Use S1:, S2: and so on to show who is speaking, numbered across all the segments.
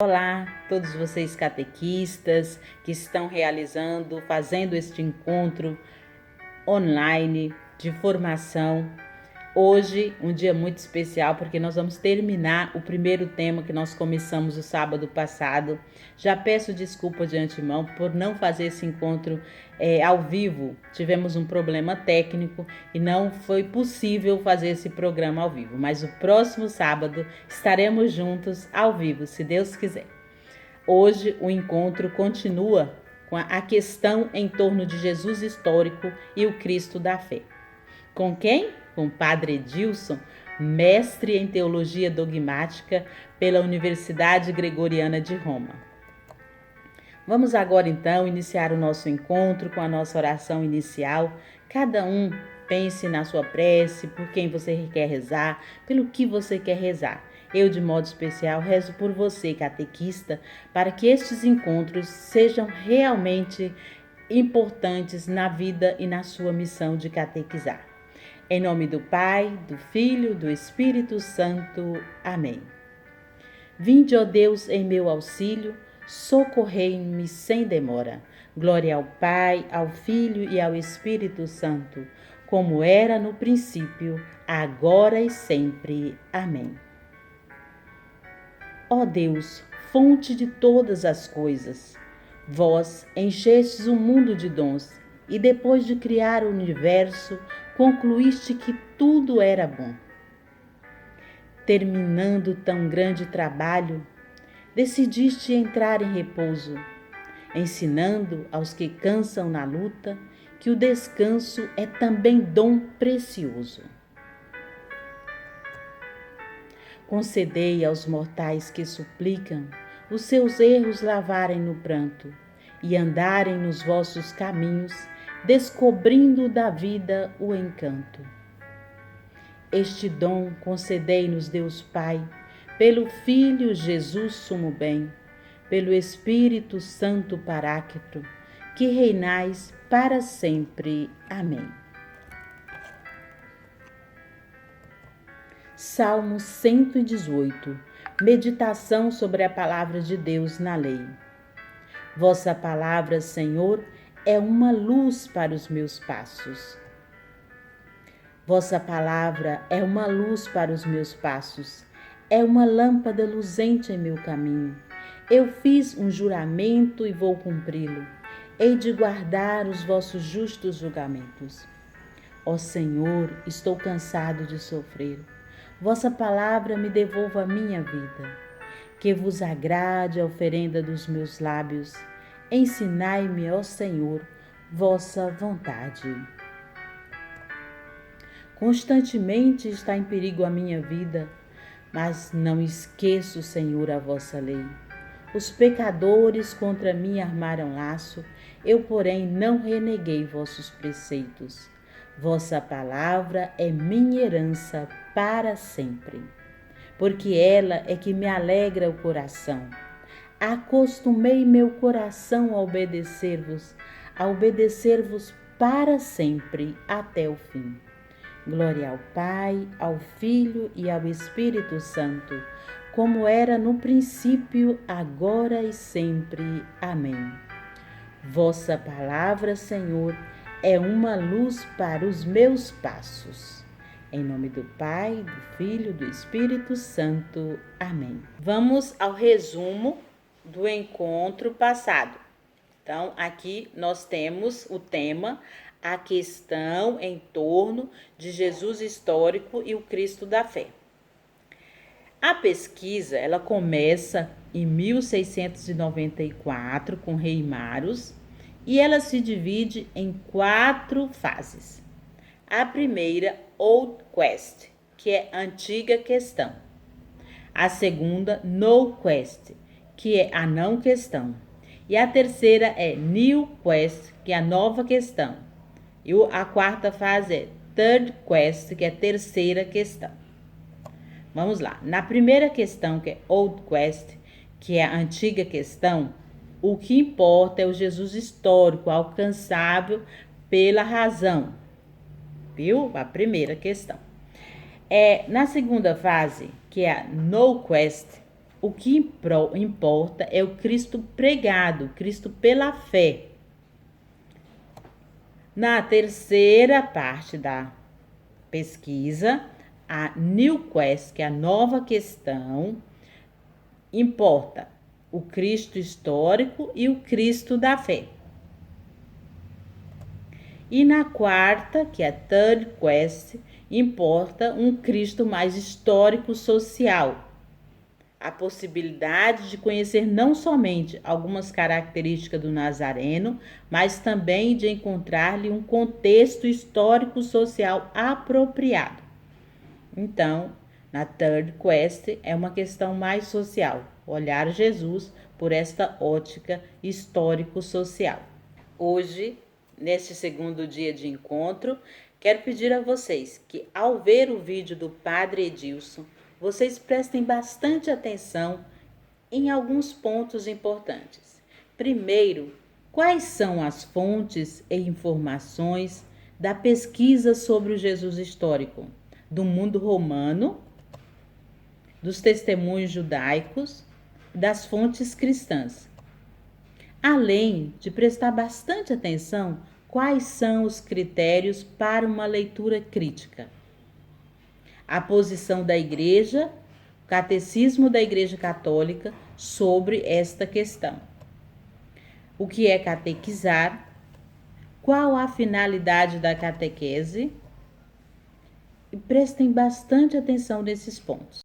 S1: Olá, todos vocês catequistas que estão fazendo este encontro online de formação. Hoje, um dia muito especial, porque nós vamos terminar o primeiro tema que nós começamos o sábado passado. Já peço desculpa de antemão por não fazer esse encontro ao vivo. Tivemos um problema técnico e não foi possível fazer esse programa ao vivo. Mas o próximo sábado estaremos juntos ao vivo, se Deus quiser. Hoje o encontro continua com a questão em torno de Jesus histórico e o Cristo da fé. Com quem? Com o Padre Edilson, mestre em teologia dogmática pela Universidade Gregoriana de Roma. Vamos agora então iniciar o nosso encontro com a nossa oração inicial. Cada um pense na sua prece, por quem você quer rezar, pelo que você quer rezar. Eu, de modo especial, rezo por você, catequista, para que estes encontros sejam realmente importantes na vida e na sua missão de catequizar. Em nome do Pai, do Filho, do Espírito Santo. Amém. Vinde, ó Deus, em meu auxílio, socorrei-me sem demora. Glória ao Pai, ao Filho e ao Espírito Santo, como era no princípio, agora e sempre. Amém. Ó Deus, fonte de todas as coisas, vós enchestes o mundo de dons, e depois de criar o universo, concluíste que tudo era bom. Terminando tão grande trabalho, decidiste entrar em repouso, ensinando aos que cansam na luta que o descanso é também dom precioso. Concedei aos mortais que suplicam os seus erros lavarem no pranto e andarem nos vossos caminhos, descobrindo da vida o encanto. Este dom concedei-nos, Deus Pai, pelo Filho Jesus sumo bem, pelo Espírito Santo Paráclito, que reinais para sempre. Amém. Salmo 118. Meditação sobre a palavra de Deus na lei. Vossa palavra, Senhor, é uma luz para os meus passos. Vossa palavra é uma luz para os meus passos, é uma lâmpada luzente em meu caminho. Eu fiz um juramento e vou cumpri-lo. Hei de guardar os vossos justos julgamentos. Ó Senhor, estou cansado de sofrer. Vossa palavra me devolva a minha vida. Que vos agrade a oferenda dos meus lábios. Ensinai-me, ó Senhor, vossa vontade. Constantemente está em perigo a minha vida, mas não esqueço, Senhor, a vossa lei. Os pecadores contra mim armaram laço, eu, porém, não reneguei vossos preceitos. Vossa palavra é minha herança para sempre, porque ela é que me alegra o coração. Acostumei meu coração a obedecer-vos para sempre até o fim. Glória ao Pai, ao Filho e ao Espírito Santo, como era no princípio, agora e sempre. Amém. Vossa palavra, Senhor, é uma luz para os meus passos. Em nome do Pai, do Filho e do Espírito Santo. Amém. Vamos ao resumo do encontro passado. Então, aqui nós temos o tema, a questão em torno de Jesus histórico e o Cristo da fé. A pesquisa, ela começa em 1694 com Reimarus e ela se divide em 4 fases. A primeira, Old Quest, que é antiga questão. A segunda, No Quest, que é a não questão. E a terceira é New Quest, que é a nova questão. E a quarta fase é Third Quest, que é a terceira questão. Vamos lá. Na primeira questão, que é Old Quest, que é a antiga questão, o que importa é o Jesus histórico, alcançável pela razão. Viu? A primeira questão. Na segunda fase, que é a No Quest, O que importa é o Cristo pregado, Cristo pela fé. Na terceira parte da pesquisa, a New Quest, que é a nova questão, importa o Cristo histórico e o Cristo da fé. E na quarta, que é a Third Quest, importa um Cristo mais histórico social. A possibilidade de conhecer não somente algumas características do Nazareno, mas também de encontrar-lhe um contexto histórico-social apropriado. Então, na Third Quest é uma questão mais social, olhar Jesus por esta ótica histórico-social. Hoje, neste segundo dia de encontro, quero pedir a vocês que, ao ver o vídeo do Padre Edilson, vocês prestem bastante atenção em alguns pontos importantes. Primeiro, quais são as fontes e informações da pesquisa sobre o Jesus histórico? Do mundo romano, dos testemunhos judaicos, das fontes cristãs. Além de prestar bastante atenção, quais são os critérios para uma leitura crítica? A posição da Igreja, o Catecismo da Igreja Católica sobre esta questão. O que é catequizar? Qual a finalidade da catequese? E prestem bastante atenção nesses pontos.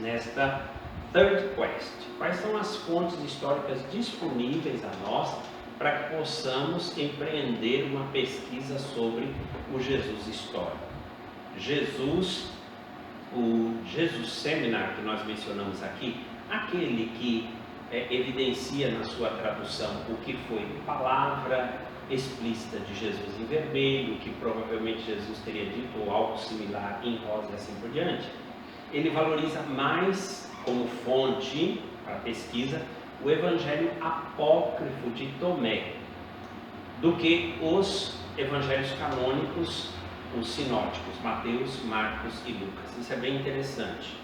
S2: Nesta Third Quest, quais são as fontes históricas disponíveis a nós para que possamos empreender uma pesquisa sobre o Jesus histórico? O Jesus Seminar que nós mencionamos aqui, aquele que evidencia na sua tradução o que foi palavra explícita de Jesus em vermelho, que provavelmente Jesus teria dito ou algo similar em rosa e assim por diante. Ele valoriza mais como fonte para a pesquisa o Evangelho Apócrifo de Tomé do que os evangelhos canônicos, os sinóticos, Mateus, Marcos e Lucas. Isso é bem interessante.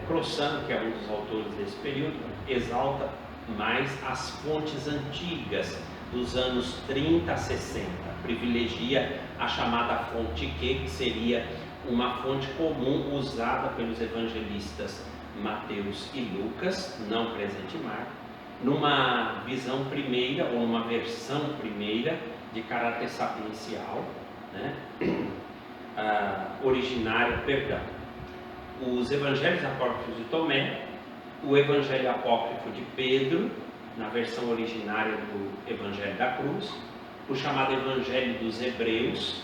S2: Crossan, que é um dos autores desse período, exalta mais as fontes antigas dos anos 30 a 60, privilegia a chamada fonte Q, que seria uma fonte comum usada pelos evangelistas Mateus e Lucas, não presente em Marcos, numa visão primeira ou numa versão primeira de caráter sapiencial, né? Os evangelhos apócrifos de Tomé, o evangelho apócrifo de Pedro, na versão originária do Evangelho da Cruz, o chamado Evangelho dos Hebreus,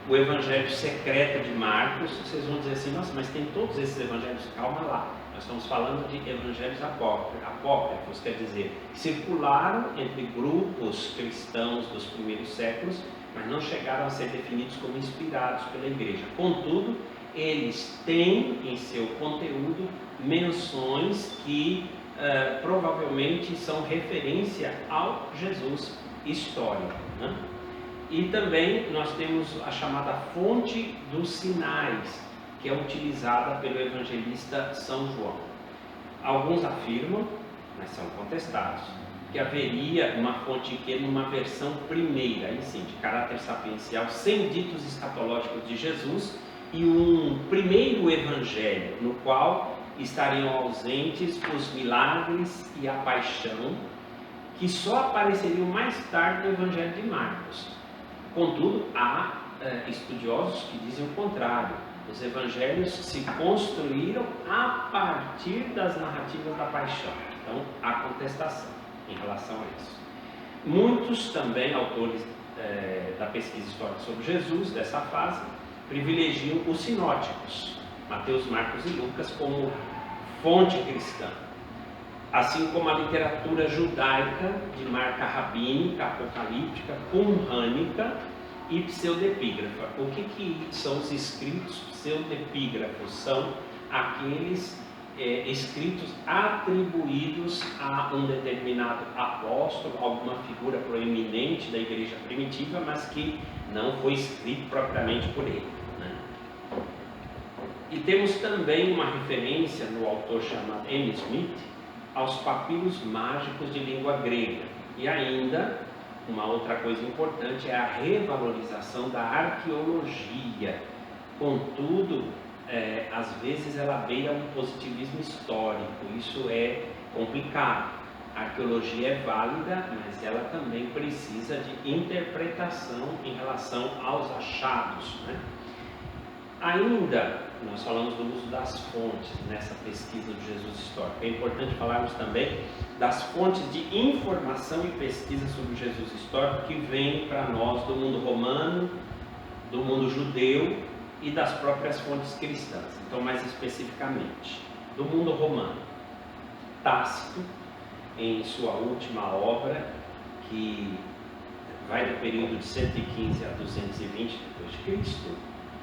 S2: o Evangelho secreto de Marcos. Vocês vão dizer assim: nossa, mas tem todos esses evangelhos? Calma lá, nós estamos falando de evangelhos apócrifos, quer dizer, circularam entre grupos cristãos dos primeiros séculos, mas não chegaram a ser definidos como inspirados pela igreja. Contudo, eles têm em seu conteúdo menções que provavelmente são referência ao Jesus histórico, né? E também nós temos a chamada fonte dos sinais, que é utilizada pelo evangelista São João. Alguns afirmam, mas são contestados, que haveria uma fonte que numa versão primeira, aí sim, de caráter sapiencial, sem ditos escatológicos de Jesus, e um primeiro evangelho, no qual estariam ausentes os milagres e a paixão, que só apareceriam mais tarde no Evangelho de Marcos. Contudo, há estudiosos que dizem o contrário. Os evangelhos se construíram a partir das narrativas da paixão. Então, há contestação em relação a isso. Muitos também, autores da pesquisa histórica sobre Jesus, dessa fase, privilegiam os sinóticos, Mateus, Marcos e Lucas, como fonte cristã, assim como a literatura judaica de marca rabínica, apocalíptica, qumrânica e pseudepígrafa. O que são os escritos pseudepígrafos? São aqueles escritos atribuídos a um determinado apóstolo, alguma figura proeminente da igreja primitiva, mas que não foi escrito propriamente por ele, né? E temos também uma referência no autor chamado M. Smith aos papiros mágicos de língua grega. E ainda, uma outra coisa importante é a revalorização da arqueologia. Contudo, às vezes ela beira um positivismo histórico. Isso é complicado. A arqueologia é válida, mas ela também precisa de interpretação em relação aos achados, né? Ainda, nós falamos do uso das fontes nessa pesquisa do Jesus histórico. É importante falarmos também das fontes de informação e pesquisa sobre o Jesus histórico que vem para nós do mundo romano, do mundo judeu e das próprias fontes cristãs. Então, mais especificamente, do mundo romano. Tácito, em sua última obra, que vai do período de 115 a 220 d.C.,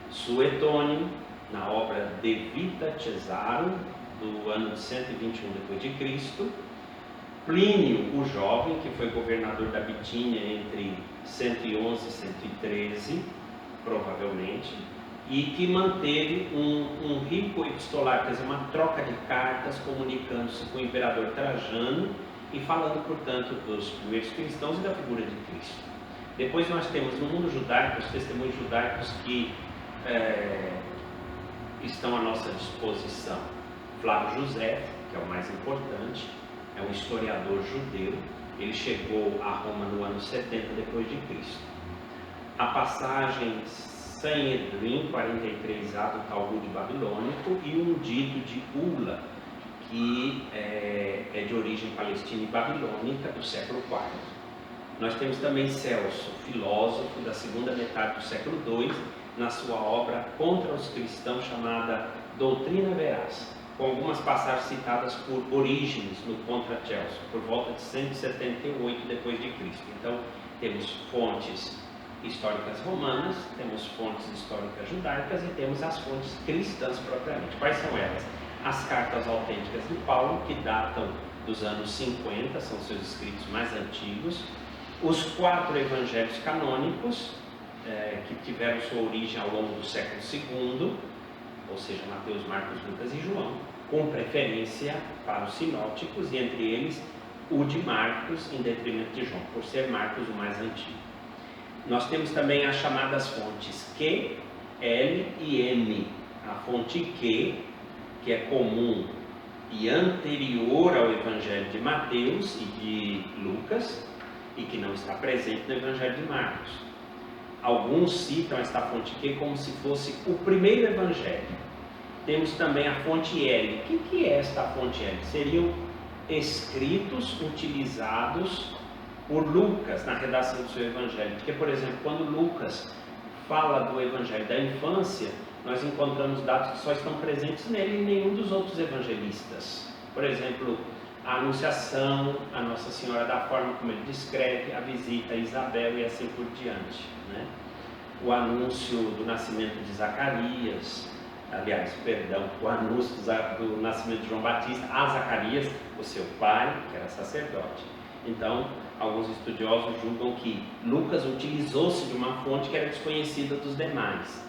S2: Suetônio, na obra De Vita Caesarum, do ano de 121 d.C., Plínio o Jovem, que foi governador da Bitínia entre 111 e 113, provavelmente, e que manteve um rico epistolar, quer dizer, uma troca de cartas, comunicando-se com o imperador Trajano e falando, portanto, dos primeiros cristãos e da figura de Cristo. Depois nós temos no mundo judaico os testemunhos judaicos que estão à nossa disposição. Flávio José, que é o mais importante, é um historiador judeu. Ele chegou a Roma no ano 70 d.C. A passagem Sanhedrin 43a do Talmud babilônico e um dito de Ula, que é de origem palestina e babilônica, do século IV. Nós temos também Celso, filósofo da segunda metade do século II, na sua obra contra os cristãos, chamada Doutrina Veraz, com algumas passagens citadas por Orígenes no Contra Celso, por volta de 178 d.C. Então, temos fontes históricas romanas, temos fontes históricas judaicas e temos as fontes cristãs propriamente. Quais são elas? As cartas autênticas de Paulo, que datam dos anos 50, são seus escritos mais antigos. Os 4 evangelhos canônicos, que tiveram sua origem ao longo do século II, ou seja, Mateus, Marcos, Lucas e João, com preferência para os sinóticos, e entre eles o de Marcos, em detrimento de João, por ser Marcos o mais antigo. Nós temos também as chamadas fontes Q, L e M. A fonte Q, que é comum e anterior ao Evangelho de Mateus e de Lucas, e que não está presente no Evangelho de Marcos. Alguns citam esta fonte Q como se fosse o primeiro Evangelho. Temos também a fonte L. O que é esta fonte L? Seriam escritos utilizados por Lucas na redação do seu Evangelho. Porque, por exemplo, quando Lucas fala do Evangelho da infância, nós encontramos dados que só estão presentes nele e em nenhum dos outros evangelistas. Por exemplo, a anunciação a Nossa Senhora da forma como ele descreve, a visita a Isabel e assim por diante, né? O anúncio do nascimento de Zacarias, o anúncio do nascimento de João Batista a Zacarias, o seu pai, que era sacerdote. Então, alguns estudiosos julgam que Lucas utilizou-se de uma fonte que era desconhecida dos demais.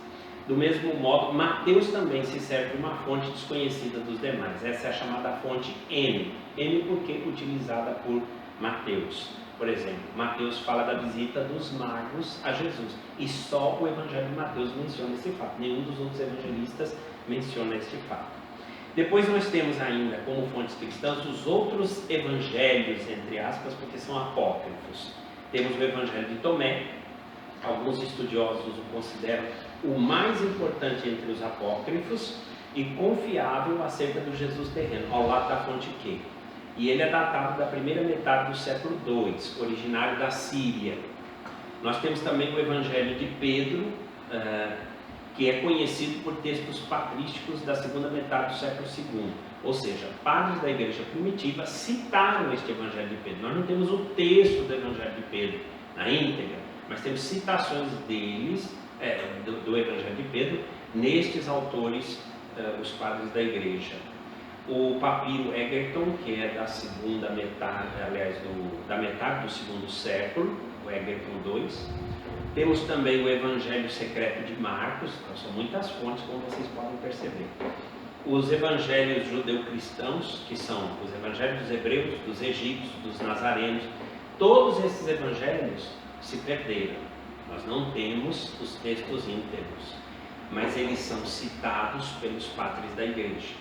S2: Do mesmo modo, Mateus também se serve de uma fonte desconhecida dos demais. Essa é a chamada fonte M. M porque utilizada por Mateus. Por exemplo, Mateus fala da visita dos magos a Jesus. E só o Evangelho de Mateus menciona esse fato. Nenhum dos outros evangelistas menciona este fato. Depois nós temos ainda, como fontes cristãs, os outros evangelhos, entre aspas, porque são apócrifos. Temos o Evangelho de Tomé. Alguns estudiosos o consideram o mais importante entre os apócrifos e confiável acerca do Jesus terreno, ao lado da fonte Q. E ele é datado da primeira metade do século II, originário da Síria. Nós temos também o Evangelho de Pedro, que é conhecido por textos patrísticos da segunda metade do século II. Ou seja, padres da igreja primitiva citaram este Evangelho de Pedro. Nós não temos o texto do Evangelho de Pedro na íntegra, mas temos citações deles, do Evangelho de Pedro, nestes autores, os padres da igreja. O papiro Egerton, que é da segunda metade, aliás, da metade do segundo século, o Egerton II. Temos também o Evangelho Secreto de Marcos, então são muitas fontes, como vocês podem perceber. Os evangelhos judeu-cristãos, que são os evangelhos dos hebreus, dos egípcios, dos nazarenos, todos esses evangelhos se perderam. Nós não temos os textos íntegros, mas eles são citados pelos padres da igreja.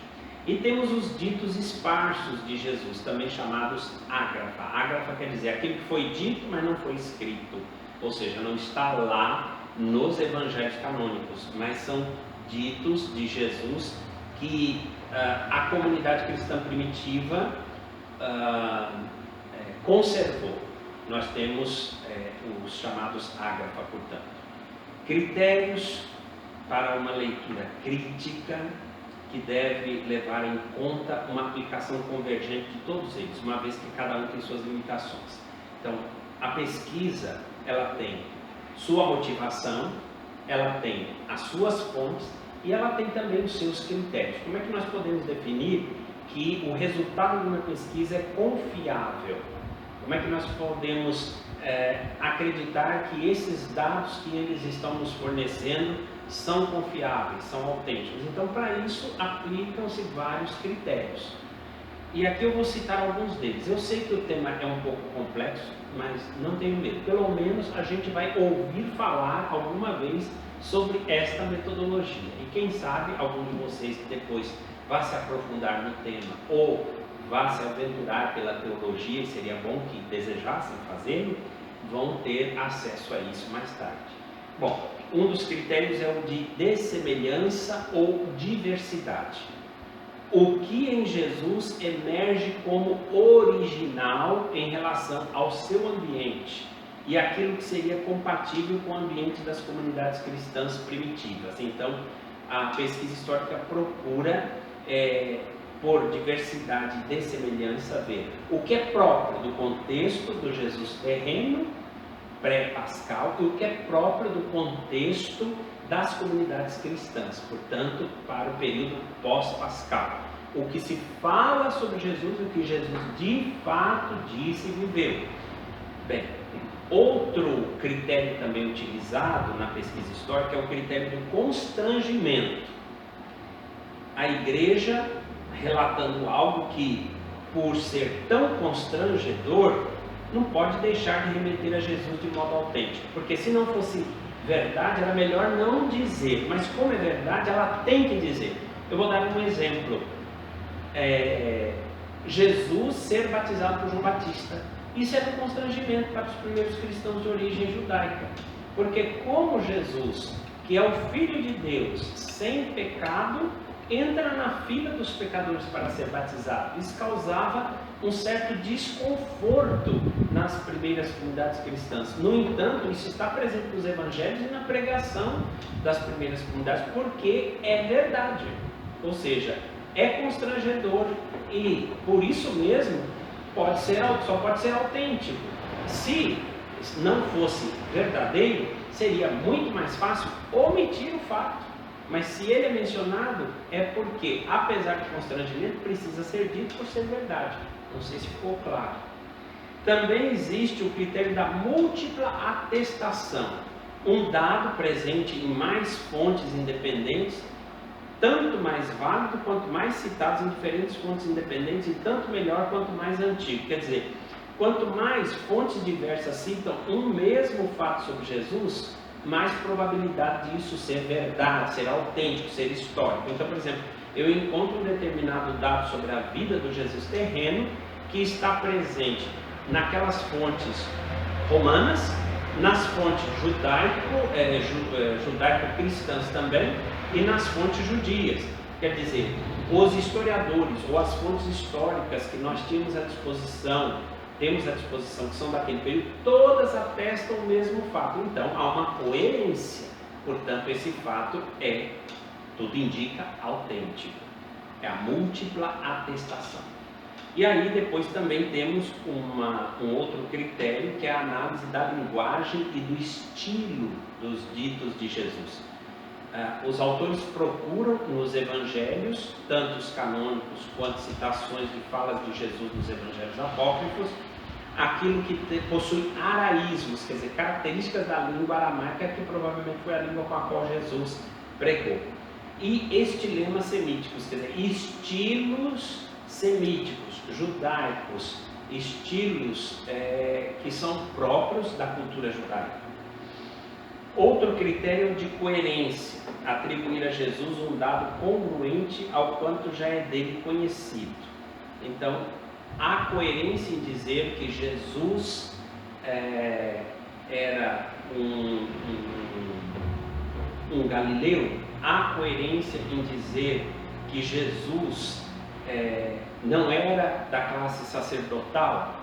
S2: E temos os ditos esparsos de Jesus, também chamados ágrafa. Ágrafa quer dizer aquilo que foi dito, mas não foi escrito. Ou seja, não está lá nos evangelhos canônicos, mas são ditos de Jesus que a comunidade cristã primitiva conservou. Nós temos os chamados ágrafa, portanto. Critérios para uma leitura crítica que deve levar em conta uma aplicação convergente de todos eles, uma vez que cada um tem suas limitações. Então, a pesquisa, ela tem sua motivação, ela tem as suas fontes e ela tem também os seus critérios. Como é que nós podemos definir que o resultado de uma pesquisa é confiável? Como é que nós podemos acreditar que esses dados que eles estão nos fornecendo são confiáveis, são autênticos? Então, para isso, aplicam-se vários critérios. E aqui eu vou citar alguns deles. Eu sei que o tema é um pouco complexo, mas não tenho medo. Pelo menos a gente vai ouvir falar alguma vez sobre esta metodologia. E quem sabe, algum de vocês que depois vá se aprofundar no tema ou vá se aventurar pela teologia, e seria bom que desejassem fazê-lo, vão ter acesso a isso mais tarde. Bom, um dos critérios é o de dessemelhança ou diversidade. O que em Jesus emerge como original em relação ao seu ambiente e aquilo que seria compatível com o ambiente das comunidades cristãs primitivas. Então, a pesquisa histórica procura, por diversidade e dessemelhança, ver o que é próprio do contexto do Jesus terreno, pré-pascal, e o que é próprio do contexto das comunidades cristãs, portanto, para o período pós-pascal. O que se fala sobre Jesus e o que Jesus de fato disse e viveu. Bem, outro critério também utilizado na pesquisa histórica é o critério do constrangimento. A igreja relatando algo que, por ser tão constrangedor, não pode deixar de remeter a Jesus de modo autêntico, porque se não fosse verdade, era melhor não dizer, mas como é verdade, ela tem que dizer. Eu vou dar um exemplo. Jesus ser batizado por João Batista. Isso era um constrangimento para os primeiros cristãos de origem judaica, porque como Jesus, que é o Filho de Deus, sem pecado, entra na fila dos pecadores para ser batizado, isso causava um certo desconforto nas primeiras comunidades cristãs. No entanto, isso está presente nos evangelhos e na pregação das primeiras comunidades, porque é verdade, ou seja, é constrangedor e por isso mesmo só pode ser autêntico. Se não fosse verdadeiro, seria muito mais fácil omitir o fato. Mas se ele é mencionado, é porque, apesar do constrangimento, precisa ser dito por ser verdade. Não sei se ficou claro. Também existe o critério da múltipla atestação. Um dado presente em mais fontes independentes, tanto mais válido quanto mais citados em diferentes fontes independentes, e tanto melhor quanto mais antigo. Quer dizer, quanto mais fontes diversas citam um mesmo fato sobre Jesus, mais probabilidade disso ser verdade, ser autêntico, ser histórico. Então, por exemplo, eu encontro um determinado dado sobre a vida do Jesus terreno que está presente naquelas fontes romanas, nas fontes judaico-cristãs também e nas fontes judias. Quer dizer, os historiadores ou as fontes históricas que nós temos à disposição, que são daquele período, todas atestam o mesmo fato. Então, há uma coerência. Portanto, esse fato tudo indica, autêntico. É a múltipla atestação. E aí, depois também temos um outro critério, que é a análise da linguagem e do estilo dos ditos de Jesus. Os autores procuram nos evangelhos, tanto os canônicos quanto citações de falas de Jesus nos evangelhos apócrifos, aquilo que possui araísmos, quer dizer, características da língua aramaica, que provavelmente foi a língua com a qual Jesus pregou. E estilemas semíticos, quer dizer, estilos semíticos, judaicos, estilos que são próprios da cultura judaica. Outro critério de coerência, atribuir a Jesus um dado congruente ao quanto já é dele conhecido. Então, há coerência em dizer que Jesus era um galileu? Há coerência em dizer que Jesus não era da classe sacerdotal?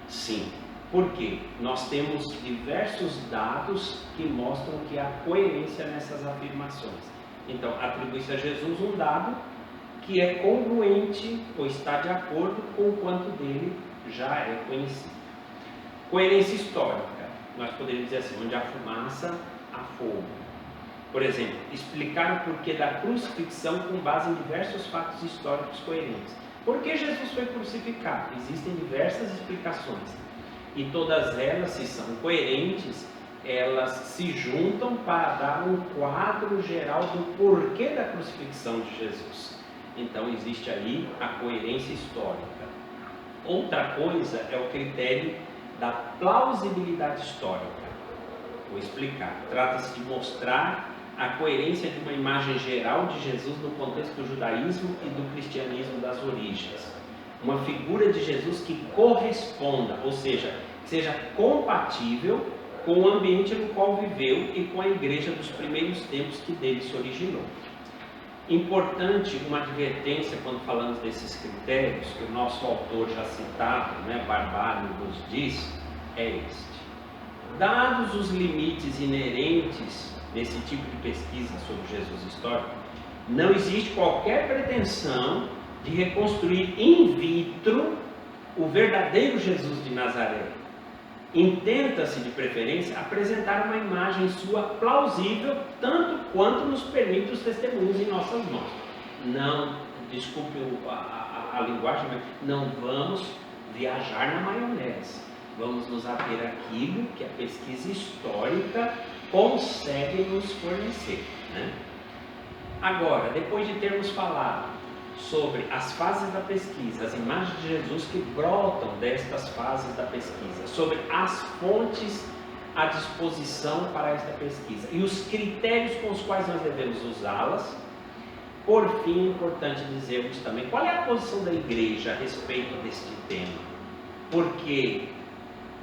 S2: Sim. Por quê? Nós temos diversos dados que mostram que há coerência nessas afirmações. Então, atribui-se a Jesus um dado que é congruente ou está de acordo com o quanto dele já é conhecido. Coerência histórica. Nós poderíamos dizer assim, onde há fumaça, há fogo. Por exemplo, explicar o porquê da crucifixão com base em diversos fatos históricos coerentes. Por que Jesus foi crucificado? Existem diversas explicações. E todas elas, se são coerentes, elas se juntam para dar um quadro geral do porquê da crucifixão de Jesus. Então existe aí a coerência histórica. Outra coisa é o critério da plausibilidade histórica. Vou explicar. Trata-se de mostrar a coerência de uma imagem geral de Jesus no contexto do judaísmo e do cristianismo das origens. Uma figura de Jesus que corresponda, ou seja, que seja compatível com o ambiente no qual viveu e com a igreja dos primeiros tempos que dele se originou. Importante uma advertência quando falamos desses critérios, que o nosso autor já citado, Barbalho, nos diz, é este. Dados os limites inerentes desse tipo de pesquisa sobre Jesus histórico, não existe qualquer pretensão de reconstruir in vitro o verdadeiro Jesus de Nazaré. Intenta-se, de preferência, apresentar uma imagem sua plausível, tanto quanto nos permite os testemunhos em nossas mãos. Não, desculpe a linguagem, mas não vamos viajar na maionese. Vamos nos ater àquilo que a pesquisa histórica consegue nos fornecer. Agora, depois de termos falado sobre as fases da pesquisa, as imagens de Jesus que brotam destas fases da pesquisa, sobre as fontes à disposição para esta pesquisa e os critérios com os quais nós devemos usá-las, por fim, é importante dizermos também qual é a posição da igreja a respeito deste tema. Porque,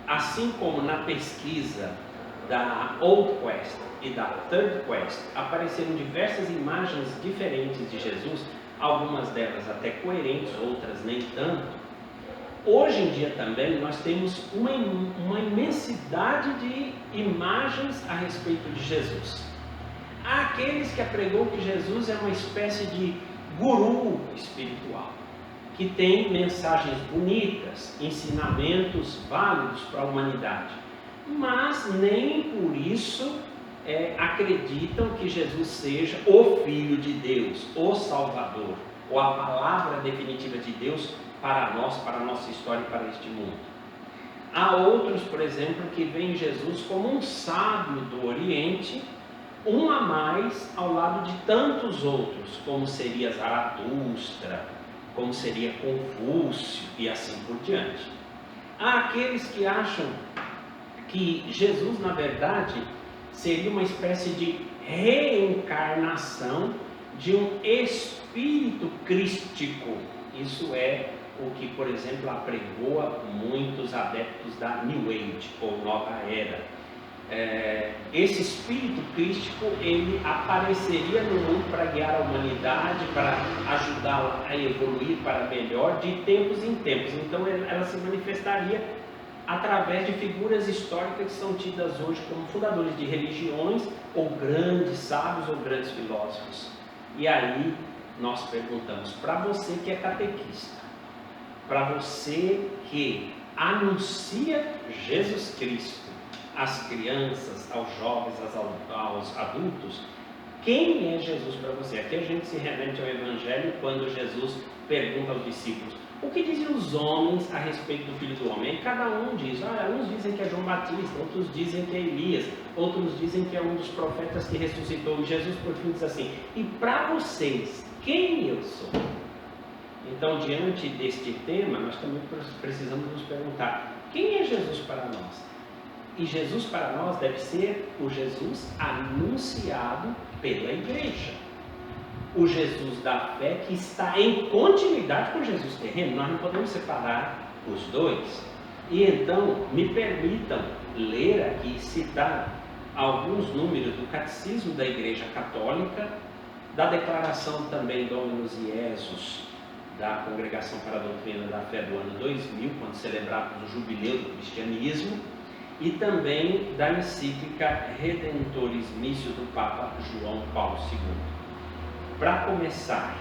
S2: assim como na pesquisa da Old Quest e da Third Quest apareceram diversas imagens diferentes de Jesus, algumas delas até coerentes, outras nem tanto. Hoje em dia também nós temos uma imensidade de imagens a respeito de Jesus. Há aqueles que apregam que Jesus é uma espécie de guru espiritual, que tem mensagens bonitas, ensinamentos válidos para a humanidade, mas nem por isso acreditam que Jesus seja o Filho de Deus, o Salvador, ou a palavra definitiva de Deus para nós, para a nossa história e para este mundo. Há outros, por exemplo, que veem Jesus como um sábio do Oriente, um a mais ao lado de tantos outros, como seria Zaratustra, como seria Confúcio e assim por diante. Há aqueles que acham que Jesus, na verdade, seria uma espécie de reencarnação de um espírito crístico. Isso é o que, por exemplo, apregoa muitos adeptos da New Age, ou Nova Era. Esse espírito crístico, ele apareceria no mundo para guiar a humanidade, para ajudá-la a evoluir para melhor, de tempos em tempos. Então ela se manifestaria através de figuras históricas que são tidas hoje como fundadores de religiões, ou grandes sábios, ou grandes filósofos. E aí nós perguntamos, para você que é catequista, para você que anuncia Jesus Cristo às crianças, aos jovens, aos adultos, Quem é Jesus para você? Aqui a gente se remete ao Evangelho quando Jesus pergunta aos discípulos: o que dizem os homens a respeito do Filho do Homem? E cada um diz: uns dizem que é João Batista, outros dizem que é Elias, outros dizem que é um dos profetas que ressuscitou. E Jesus por fim diz assim: e para vocês, quem eu sou? Então, diante deste tema, nós também precisamos nos perguntar: quem é Jesus para nós? E Jesus para nós deve ser o Jesus anunciado pela igreja. O Jesus da fé que está em continuidade com o Jesus terreno. Nós não podemos separar os dois. E então, me permitam ler aqui, citar alguns números do Catecismo da Igreja Católica, da declaração também Dominus Iesus, da Congregação para a Doutrina da Fé do ano 2000, quando celebrávamos o Jubileu do Cristianismo, e também da encíclica Redentoris Missio do Papa João Paulo II. Para começar,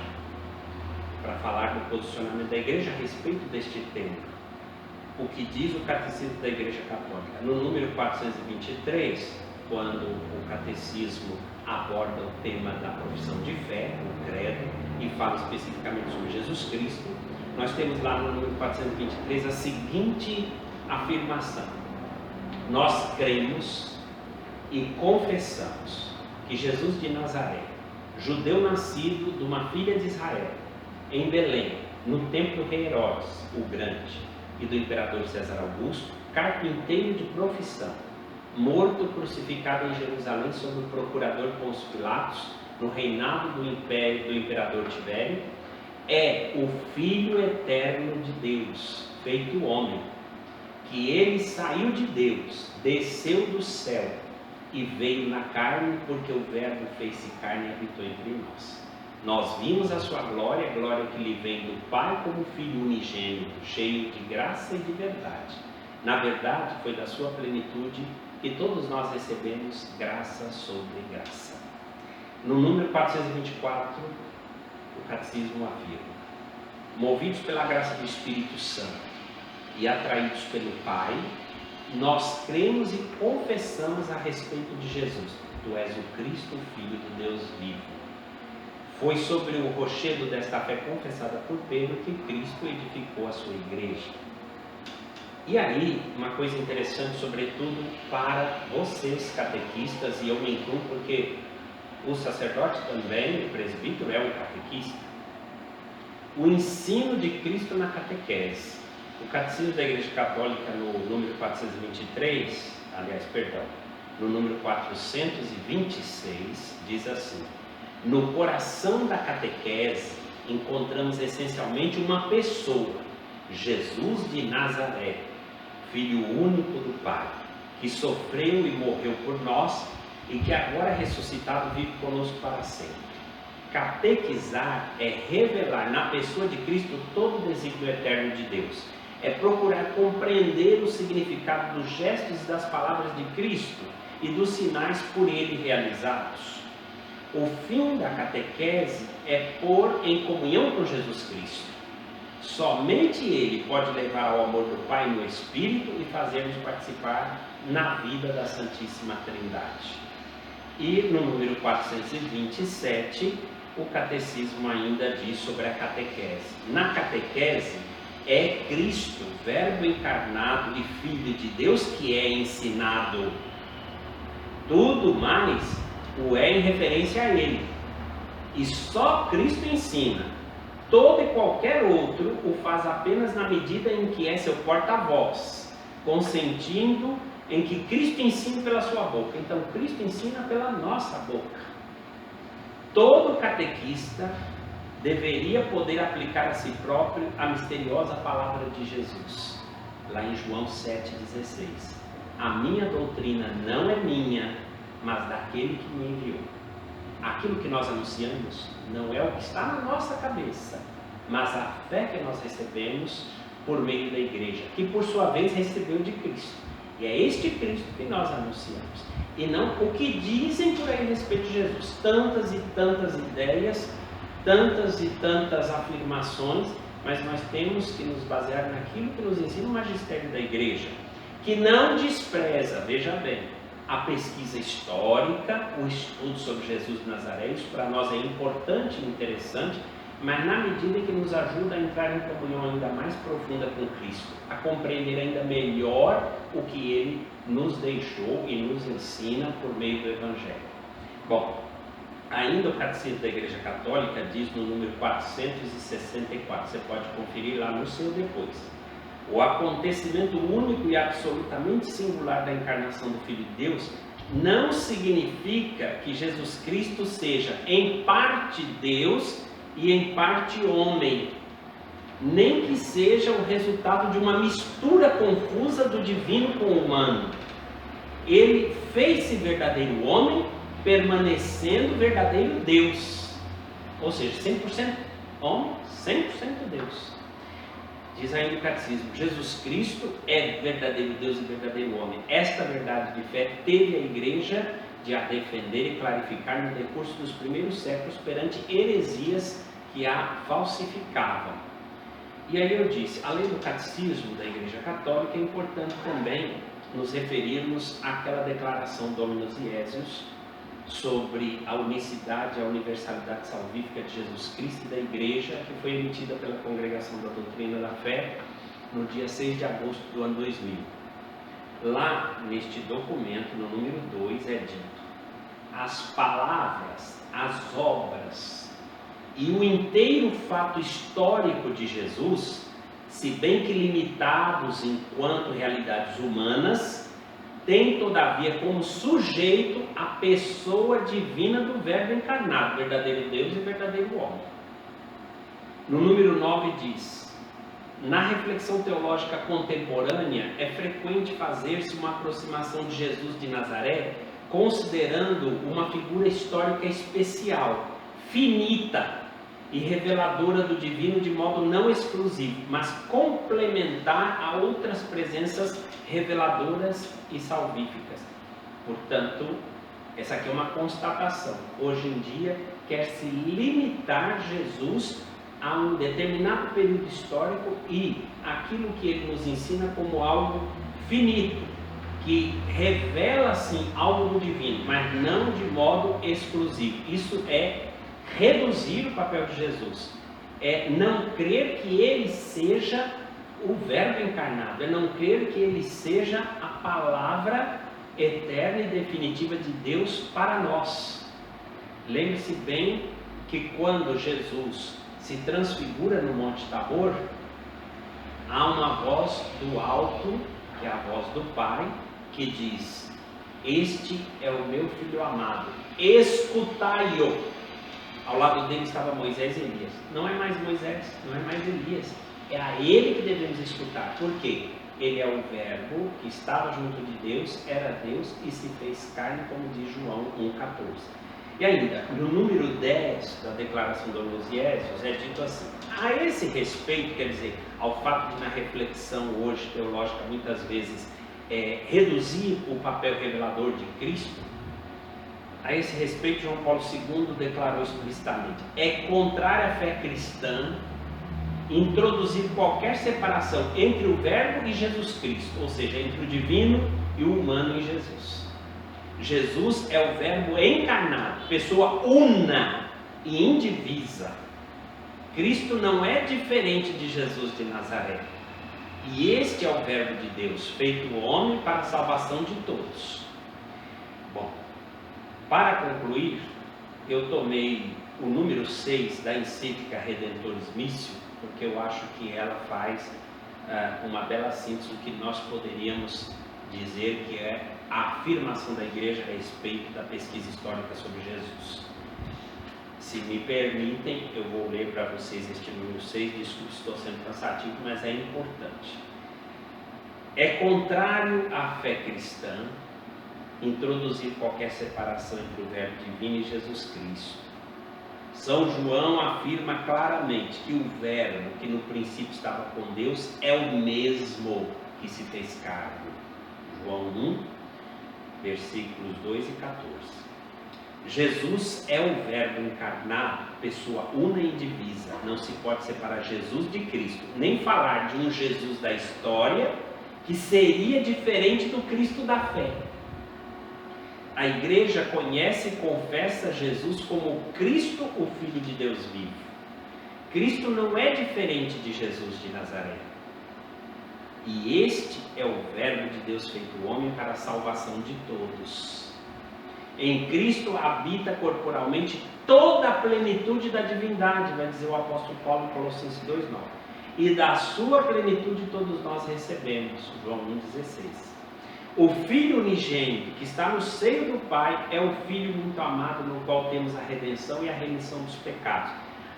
S2: para falar do posicionamento da Igreja a respeito deste tema, o que diz o Catecismo da Igreja Católica? No número 423, quando o Catecismo aborda o tema da profissão de fé, o credo, e fala especificamente sobre Jesus Cristo, nós temos lá no número 423 a seguinte afirmação: nós cremos e confessamos que Jesus de Nazaré, judeu nascido de uma filha de Israel, em Belém, no tempo do rei Herodes, o Grande, e do imperador César Augusto, carpinteiro de profissão, morto crucificado em Jerusalém sob o procurador Pôncio Pilatos, no reinado do imperador Tibério, é o Filho eterno de Deus, feito homem, que ele saiu de Deus, desceu do céu e veio na carne, porque o Verbo fez-se carne e habitou entre nós. Nós vimos a sua glória, a glória que lhe vem do Pai como Filho unigênito, cheio de graça e de verdade. Na verdade, foi da sua plenitude que todos nós recebemos graça sobre graça. No número 424, o Catecismo afirma: movidos pela graça do Espírito Santo e atraídos pelo Pai, nós cremos e confessamos a respeito de Jesus: tu és o Cristo, o Filho do Deus vivo. Foi sobre o rochedo desta fé confessada por Pedro que Cristo edificou a sua igreja. E aí, uma coisa interessante, sobretudo para vocês catequistas, e eu me incluo porque o sacerdote também, o presbítero, é um catequista. O ensino de Cristo na catequese. O Catecismo da Igreja Católica, no número 423, no número 426, diz assim: no coração da catequese encontramos essencialmente uma pessoa, Jesus de Nazaré, Filho único do Pai, que sofreu e morreu por nós e que agora ressuscitado vive conosco para sempre. Catequizar é revelar na pessoa de Cristo todo o desígnio eterno de Deus. É procurar compreender o significado dos gestos e das palavras de Cristo e dos sinais por ele realizados. O fim da catequese é pôr em comunhão com Jesus Cristo. Somente ele pode levar ao amor do Pai no Espírito e fazer-nos participar na vida da Santíssima Trindade. E no número 427, o Catecismo ainda diz sobre a catequese. Na catequese, é Cristo, Verbo encarnado e Filho de Deus, que é ensinado. Tudo mais o é em referência a Ele. E só Cristo ensina. Todo e qualquer outro o faz apenas na medida em que é seu porta-voz, consentindo em que Cristo ensine pela sua boca. Então, Cristo ensina pela nossa boca. Todo catequista deveria poder aplicar a si próprio a misteriosa palavra de Jesus, lá em João 7,16. A minha doutrina não é minha, mas daquele que me enviou. Aquilo que nós anunciamos não é o que está na nossa cabeça, mas a fé que nós recebemos por meio da igreja, que por sua vez recebeu de Cristo. E é este Cristo que nós anunciamos, e não o que dizem por aí a respeito de Jesus. Tantas e tantas ideias, tantas e tantas afirmações, mas nós temos que nos basear naquilo que nos ensina o magistério da igreja, que não despreza, veja bem, a pesquisa histórica, o estudo sobre Jesus de Nazaré. Isso para nós é importante e interessante, mas na medida que nos ajuda a entrar em comunhão ainda mais profunda com Cristo, a compreender ainda melhor o que Ele nos deixou e nos ensina por meio do Evangelho. Bom, ainda o Catecismo da Igreja Católica diz no número 464, você pode conferir lá no seu depois: o acontecimento único e absolutamente singular da encarnação do Filho de Deus não significa que Jesus Cristo seja em parte Deus e em parte homem, nem que seja o resultado de uma mistura confusa do divino com o humano. Ele fez-se verdadeiro homem, permanecendo verdadeiro Deus, ou seja, 100% homem, 100% Deus. Diz ainda o Catecismo: Jesus Cristo é verdadeiro Deus e verdadeiro homem. Esta verdade de fé teve a Igreja de a defender e clarificar no decurso dos primeiros séculos perante heresias que a falsificavam. E aí eu disse, além do Catecismo da Igreja Católica, é importante também nos referirmos àquela declaração Dominus Iesius sobre a unicidade e a universalidade salvífica de Jesus Cristo e da Igreja, que foi emitida pela Congregação da Doutrina da Fé no dia 6 de agosto do ano 2000. Lá, neste documento, no número 2, é dito: as palavras, as obras e o inteiro fato histórico de Jesus, se bem que limitados enquanto realidades humanas, tem todavia como sujeito a pessoa divina do Verbo encarnado, verdadeiro Deus e verdadeiro homem. No número 9 diz: na reflexão teológica contemporânea é frequente fazer-se uma aproximação de Jesus de Nazaré considerando uma figura histórica especial, finita e reveladora do divino de modo não exclusivo, mas complementar a outras presenças reveladoras e salvíficas. Portanto, essa aqui é uma constatação. Hoje em dia quer-se limitar Jesus a um determinado período histórico e aquilo que ele nos ensina como algo finito, que revela sim algo do divino, mas não de modo exclusivo. Isso é reduzir o papel de Jesus, é não crer que ele seja o Verbo encarnado, é não crer que ele seja a palavra eterna e definitiva de Deus para nós. Lembre-se bem que quando Jesus se transfigura no Monte Tabor, há uma voz do alto, que é a voz do Pai, que diz: este é o meu Filho amado, escutai-o. Ao lado dele estava Moisés e Elias. Não é mais Moisés, não é mais Elias, é a ele que devemos escutar. Por quê? Ele é o Verbo que estava junto de Deus, era Deus e se fez carne, como diz João 1,14. E ainda, no número 10 da declaração do Dominus Iesius, é dito assim: a esse respeito, quer dizer, ao fato de na reflexão hoje teológica muitas vezes reduzir o papel revelador de Cristo, a esse respeito João Paulo II declarou explicitamente: é contrária à fé cristã introduzir qualquer separação entre o Verbo e Jesus Cristo, ou seja, entre o divino e o humano em Jesus. Jesus é o Verbo encarnado, pessoa una e indivisa. Cristo não é diferente de Jesus de Nazaré. E este é o Verbo de Deus, feito homem para a salvação de todos. Bom, para concluir, eu tomei o número 6 da encíclica Redemptoris Missio, porque eu acho que ela faz uma bela síntese do que nós poderíamos dizer que é a afirmação da Igreja a respeito da pesquisa histórica sobre Jesus. Se me permitem, eu vou ler para vocês este número 6, desculpe se estou sendo cansativo, mas é importante. É contrário à fé cristã introduzir qualquer separação entre o Verbo divino e Jesus Cristo. São João afirma claramente que o Verbo, que no princípio estava com Deus, é o mesmo que se fez carne. João 1, versículos 2 e 14. Jesus é o Verbo encarnado, pessoa una e indivisa. Não se pode separar Jesus de Cristo, nem falar de um Jesus da história que seria diferente do Cristo da fé. A igreja conhece e confessa Jesus como Cristo, o Filho de Deus vivo. Cristo não é diferente de Jesus de Nazaré. E este é o Verbo de Deus feito homem para a salvação de todos. Em Cristo habita corporalmente toda a plenitude da divindade, vai dizer o apóstolo Paulo em Colossenses 2,9. E da sua plenitude todos nós recebemos, João 1,16. O Filho unigênito que está no seio do Pai é o Filho muito amado, no qual temos a redenção e a remissão dos pecados.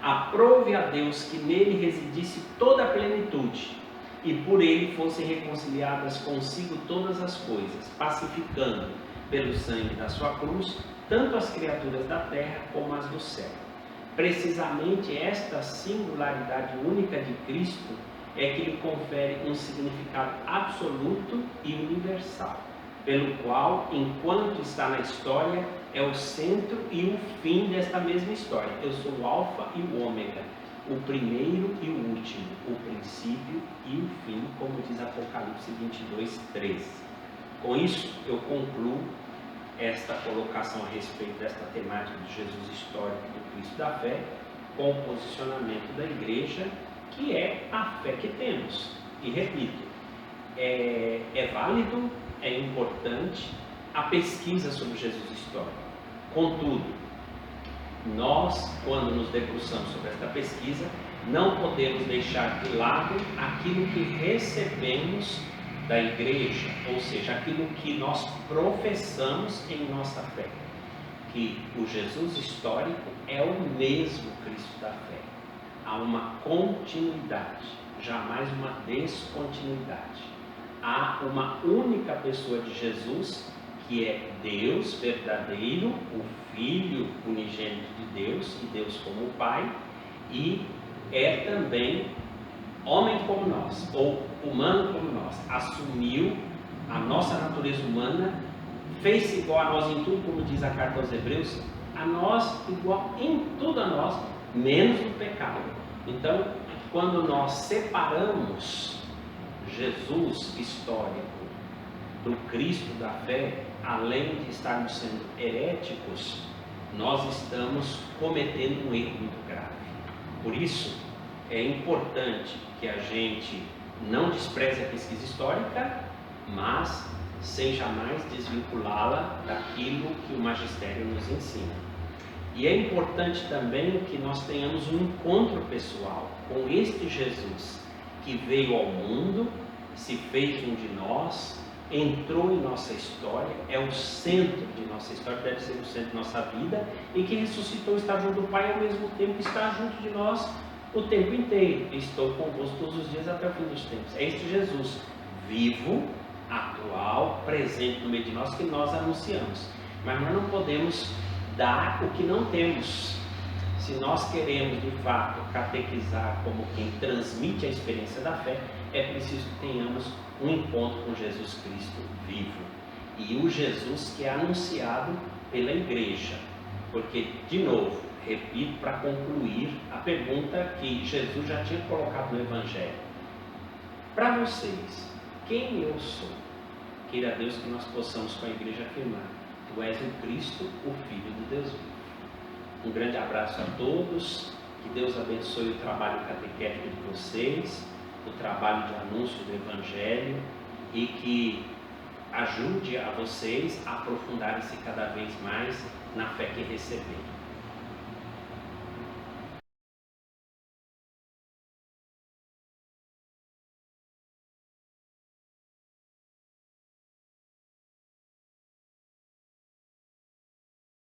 S2: Aprove a Deus que nele residisse toda a plenitude, e por ele fossem reconciliadas consigo todas as coisas, pacificando pelo sangue da sua cruz tanto as criaturas da terra como as do céu. Precisamente esta singularidade única de Cristo é que lhe confere um significado absoluto e universal, pelo qual, enquanto está na história, é o centro e o fim desta mesma história. Eu sou o alfa e o ômega, o primeiro e o último, o princípio e o fim, como diz Apocalipse 22:13. Com isso, eu concluo esta colocação a respeito desta temática de Jesus histórico do Cristo da fé, com o posicionamento da igreja, que é a fé que temos. E repito, é válido, é importante a pesquisa sobre Jesus histórico. Contudo, nós, quando nos debruçamos sobre esta pesquisa, não podemos deixar de lado aquilo que recebemos da igreja, ou seja, aquilo que nós professamos em nossa fé, que o Jesus histórico é o mesmo Cristo da fé. Há uma continuidade, jamais uma descontinuidade. Há uma única pessoa de Jesus, que é Deus verdadeiro, o Filho unigênito de Deus, e Deus como Pai, e é também homem como nós, ou humano como nós, assumiu a nossa natureza humana, fez-se igual a nós em tudo, como diz a carta aos Hebreus, a nós igual em tudo a nós, menos no pecado. Então, quando nós separamos Jesus histórico do Cristo da fé, além de estarmos sendo heréticos, nós estamos cometendo um erro muito grave. Por isso, é importante que a gente não despreze a pesquisa histórica, mas sem jamais desvinculá-la daquilo que o magistério nos ensina. E é importante também que nós tenhamos um encontro pessoal com este Jesus que veio ao mundo, se fez um de nós, entrou em nossa história, é o centro de nossa história, deve ser o centro de nossa vida, e que ressuscitou, está junto do Pai, ao mesmo tempo que está junto de nós o tempo inteiro. Estou convosco todos os dias até o fim dos tempos. É este Jesus vivo, atual, presente no meio de nós, que nós anunciamos. Mas nós não podemos dar o que não temos. Se nós queremos de fato catequizar como quem transmite a experiência da fé, é preciso que tenhamos um encontro com Jesus Cristo vivo, e o Jesus que é anunciado pela igreja. Porque, de novo, repito para concluir a pergunta que Jesus já tinha colocado no Evangelho: para vocês, quem eu sou? Queira Deus que nós possamos com a igreja afirmar: tu és o Cristo, o Filho de Deus vivo. Um grande abraço a todos, que Deus abençoe o trabalho catequético de vocês, o trabalho de anúncio do Evangelho, e que ajude a vocês a aprofundarem-se cada vez mais na fé que receberam.